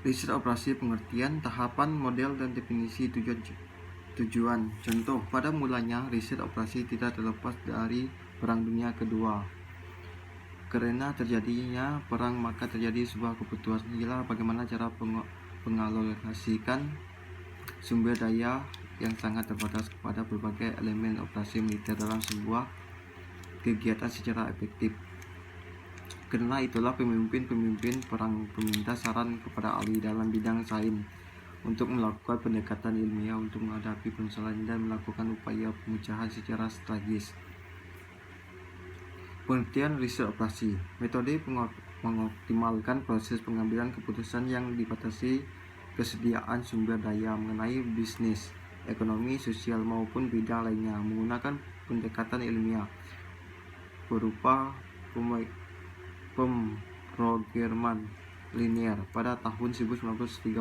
Riset operasi pengertian, tahapan, model, dan definisi tujuan. Contoh, pada mulanya riset operasi tidak terlepas dari Perang Dunia Kedua. Karena terjadinya perang, maka terjadi sebuah kebutuhan gila bagaimana cara pengalokasikan sumber daya yang sangat terbatas kepada berbagai elemen operasi militer dalam sebuah kegiatan secara efektif. Karena itulah pemimpin perang meminta saran kepada ahli dalam bidang sains untuk melakukan pendekatan ilmiah untuk menghadapi permasalahan dan melakukan upaya pemecahan secara strategis. Pengertian riset operasi, metode mengoptimalkan proses pengambilan keputusan yang dibatasi kesediaan sumber daya mengenai bisnis, ekonomi, sosial maupun bidang lainnya menggunakan pendekatan ilmiah berupa pemrograman linear. Pada tahun 1939,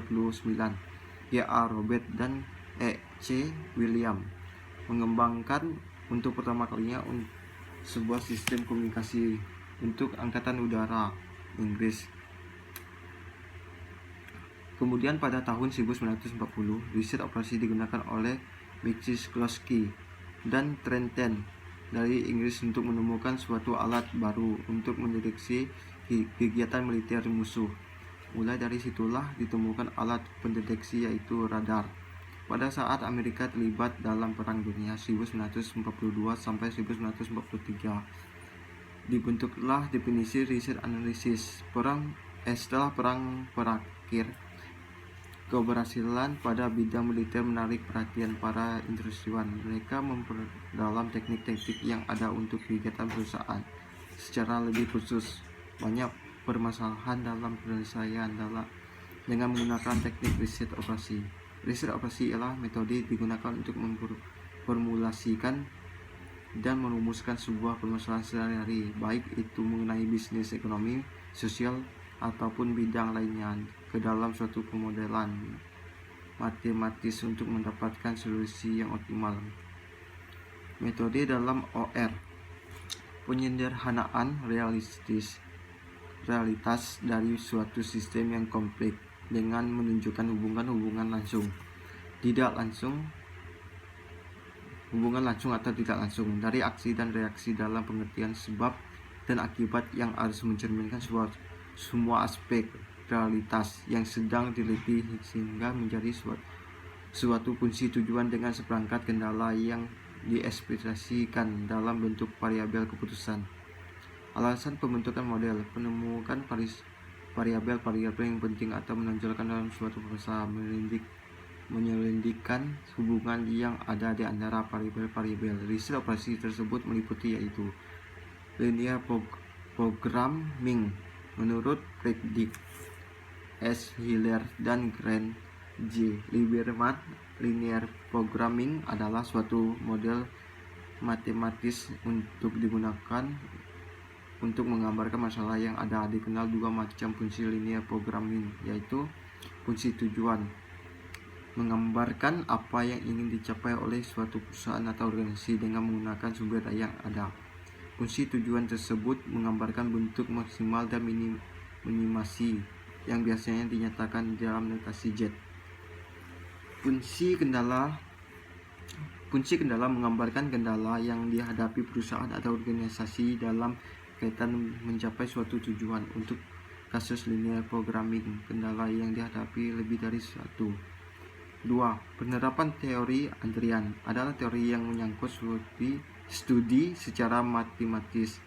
G.A. Robert dan E.C. William mengembangkan untuk pertama kalinya sebuah sistem komunikasi untuk Angkatan Udara Inggris. Kemudian pada tahun 1940, riset operasi digunakan oleh McCloskey dan Trenton dari Inggris untuk menemukan suatu alat baru untuk mendeteksi kegiatan militer musuh. Mulai dari situlah ditemukan alat pendeteksi yaitu radar. Pada saat Amerika terlibat dalam Perang Dunia 1942 sampai 1943, dibentuklah definisi riset analisis. Setelah perang berakhir, keberhasilan pada bidang militer menarik perhatian para industriawan. Mereka memperdalam teknik-teknik yang ada untuk kegiatan perusahaan. Secara lebih khusus, banyak permasalahan dalam penyelesaian dengan menggunakan teknik riset operasi. Riset operasi ialah metode digunakan untuk memformulasikan dan merumuskan sebuah permasalahan sehari-hari, baik itu mengenai bisnis, ekonomi, sosial, ataupun bidang lainnya, ke dalam suatu pemodelan matematis untuk mendapatkan solusi yang optimal. Metode dalam OR, penyederhanaan realitas dari suatu sistem yang kompleks dengan menunjukkan hubungan langsung, tidak langsung, hubungan langsung atau tidak langsung dari aksi dan reaksi dalam pengertian sebab dan akibat yang harus mencerminkan semua aspek realitas yang sedang diliti sehingga menjadi suatu fungsi tujuan dengan seperangkat kendala yang diekspresikan dalam bentuk variabel keputusan. Alasan pembentukan model, menemukan variabel-variabel yang penting atau menonjolkan dalam suatu proses, menyelidikkan hubungan yang ada di antara variabel-variabel. Riset operasi tersebut meliputi yaitu linear programming menurut Fredrik S. Hiller dan Grant J. Lieberman. Linear programming adalah suatu model matematis untuk digunakan untuk menggambarkan masalah yang ada. Dikenal dua macam fungsi linear programming, yaitu fungsi tujuan, menggambarkan apa yang ingin dicapai oleh suatu perusahaan atau organisasi dengan menggunakan sumber daya yang ada. Fungsi tujuan tersebut menggambarkan bentuk maksimal dan minimasi yang biasanya dinyatakan dalam notasi Z. Fungsi kendala menggambarkan kendala yang dihadapi perusahaan atau organisasi dalam kaitan mencapai suatu tujuan. Untuk kasus linear programming, kendala yang dihadapi lebih dari satu. 2. Penerapan teori antrian adalah teori yang menyangkut studi secara matematis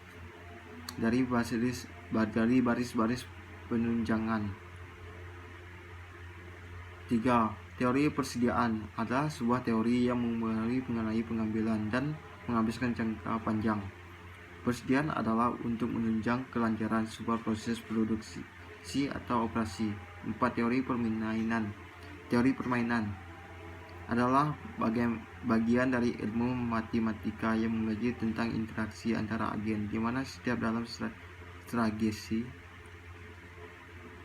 dari baris-baris penunjangan. 3. Teori persediaan adalah sebuah teori yang mengenai pengambilan dan menghabiskan jangka panjang. Persediaan adalah untuk menunjang kelancaran sebuah proses produksi atau operasi. 4. Teori permainan. Teori permainan adalah bagian dari ilmu matematika yang mengkaji tentang interaksi antara agen, di mana setiap dalam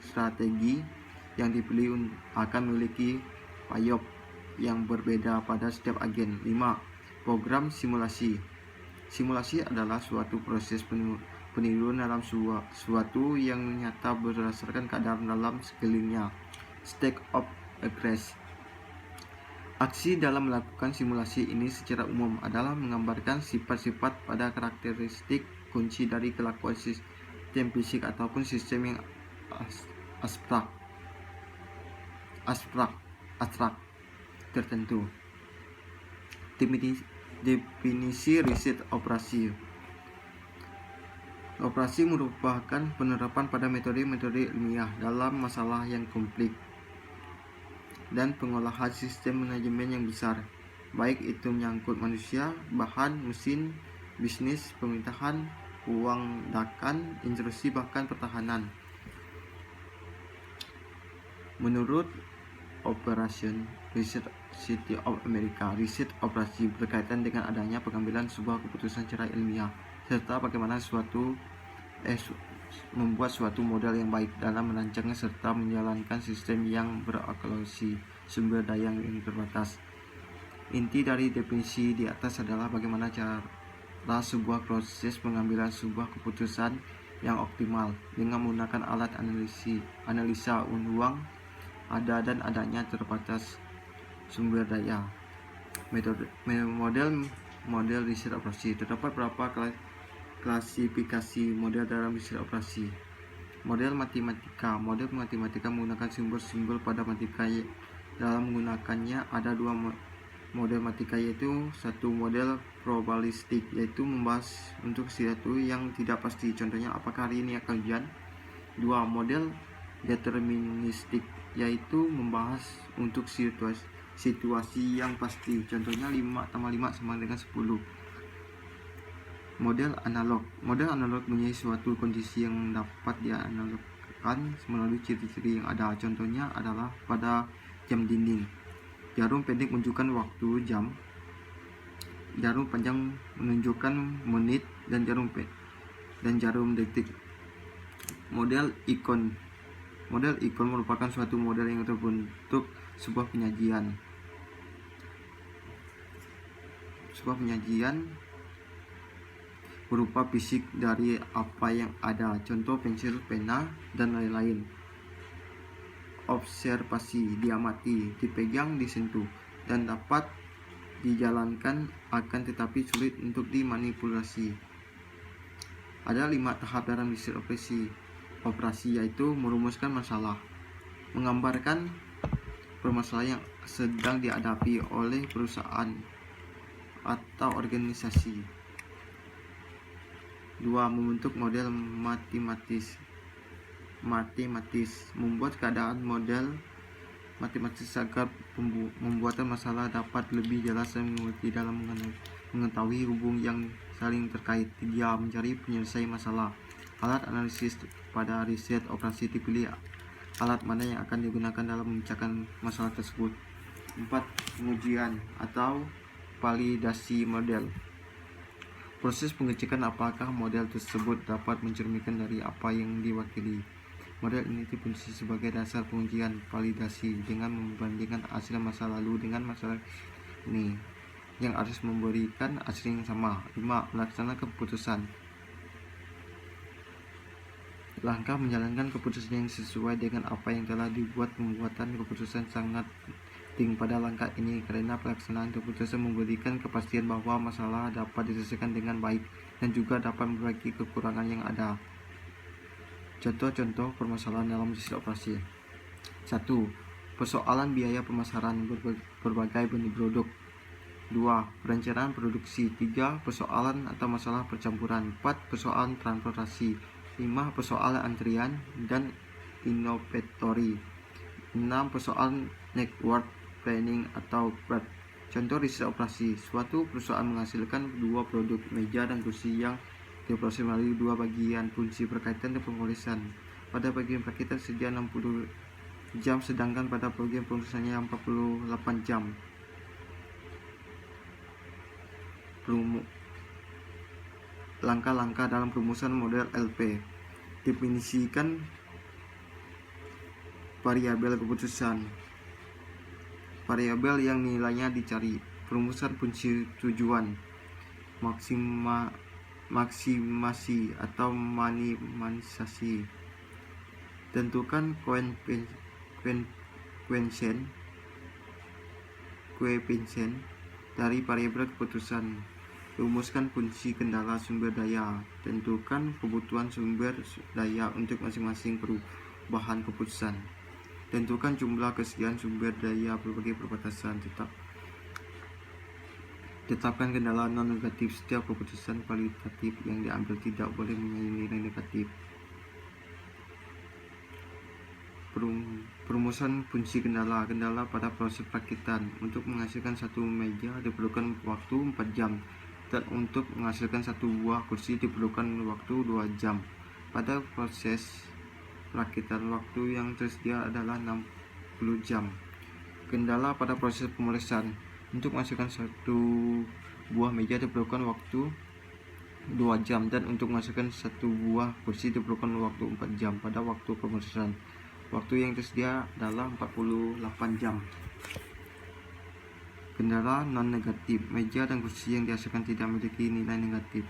strategi yang dipilih akan memiliki payoff yang berbeda pada setiap agen. 5. Program simulasi. Simulasi adalah suatu proses peniruan dalam suatu yang nyata berdasarkan keadaan dalam sekelilingnya. State of aggress. Aksi dalam melakukan simulasi ini secara umum adalah menggambarkan sifat-sifat pada karakteristik kunci dari kelakuan sistem fisik ataupun sistem yang abstrak tertentu. Definisi riset operasi. Operasi merupakan penerapan pada metode-metode ilmiah dalam masalah yang kompleks dan pengolahan sistem manajemen yang besar, baik itu menyangkut manusia, bahan, mesin, bisnis, pemerintahan, uang dakan, instruksi, bahkan pertahanan. Menurut Operation Research Society of America, riset operasi berkaitan dengan adanya pengambilan sebuah keputusan secara ilmiah serta bagaimana membuat suatu model yang baik dalam merancangnya serta menjalankan sistem yang beralokasi sumber daya yang terbatas. Inti dari definisi di atas adalah bagaimana cara sebuah proses pengambilan sebuah keputusan yang optimal dengan menggunakan alat analisa uang ada dan adanya terbatas sumber daya. Model riset operasi. Terdapat beberapa klasifikasi model dalam riset operasi. Model matematika. Model matematika menggunakan simbol-simbol pada matematika. Dalam menggunakannya ada dua model matematika, yaitu satu model probabilistik, yaitu membahas untuk sesuatu yang tidak pasti, contohnya apakah hari ini akan hujan. Dua, model deterministik, yaitu membahas untuk situasi yang pasti, contohnya 5 tambah 5 sama dengan 10. Model analog. Model analog mempunyai suatu kondisi yang dapat dianalogkan melalui ciri-ciri yang ada, contohnya adalah pada jam dinding. Jarum pendek menunjukkan waktu jam, jarum panjang menunjukkan menit, dan jarum detik. Model ikon. Model ikon merupakan suatu model yang terbentuk sebuah penyajian berupa fisik dari apa yang ada, contoh pensil, pena, dan lain-lain. Observasi, diamati, dipegang, disentuh, dan dapat dijalankan akan tetapi sulit untuk dimanipulasi. Ada 5 tahap dalam riset operasi, yaitu merumuskan masalah, menggambarkan permasalahan yang sedang dihadapi oleh perusahaan atau organisasi. 2. Membentuk model matematis, membuat keadaan model matematis agar pembuatan masalah dapat lebih jelas dan mengerti dalam mengetahui hubung yang saling terkait. 3. Mencari penyelesaian masalah. Alat analisis pada riset operasi dipilih alat mana yang akan digunakan dalam memecahkan masalah tersebut. 4. Pengujian atau validasi model. Proses pengecekan apakah model tersebut dapat mencerminkan dari apa yang diwakili. Model ini difungsi sebagai dasar pengujian validasi dengan membandingkan hasil masa lalu dengan masalah ini yang harus memberikan hasil yang sama. 5. Melaksanakan keputusan. Langkah menjalankan keputusan yang sesuai dengan apa yang telah dibuat. Pembuatan keputusan sangat penting pada langkah ini karena pelaksanaan keputusan memberikan kepastian bahwa masalah dapat diselesaikan dengan baik dan juga dapat memperbaiki kekurangan yang ada. Contoh-contoh permasalahan dalam riset operasi. 1. Persoalan biaya pemasaran berbagai benih produk. 2. Perencanaan produksi. 3. Persoalan atau masalah percampuran. 4. Persoalan transportasi. 5. Persoalan antrian dan inventory. 6. Persoalan network planning atau PREP. Contoh riset operasi. Suatu perusahaan menghasilkan 2 produk, meja dan kursi, yang diproses melalui 2 bagian fungsi berkaitan dan pengolisan. Pada bagian perakitan sedia 60 jam, sedangkan pada bagian pengurusannya 48 jam. Langkah-langkah dalam perumusan model LP. Definisikan variabel keputusan, variabel yang nilainya dicari. Perumusan fungsi tujuan, maksimasi atau minimalisasi. Tentukan koefisien dari variabel keputusan. Rumuskan fungsi kendala sumber daya. Tentukan kebutuhan sumber daya untuk masing-masing perubahan keputusan. Tentukan jumlah kesediaan sumber daya berbagai perbatasan. Tetapkan kendala non-negatif. Setiap keputusan kualitatif yang diambil tidak boleh mempunyai nilai negatif. Perumusan fungsi kendala. Kendala pada proses perakitan. Untuk menghasilkan satu meja diperlukan waktu 4 jam. Dan untuk menghasilkan satu buah kursi diperlukan waktu 2 jam. Pada proses perakitan, waktu yang tersedia adalah 60 jam. Kendala pada proses pemeriksaan. Untuk menghasilkan satu buah meja diperlukan waktu 2 jam. Dan untuk menghasilkan satu buah kursi diperlukan waktu 4 jam. Pada waktu pemeriksaan, waktu yang tersedia adalah 48 jam. Kendala non-negatif. Meja dan kursi yang dihasilkan tidak memiliki nilai negatif.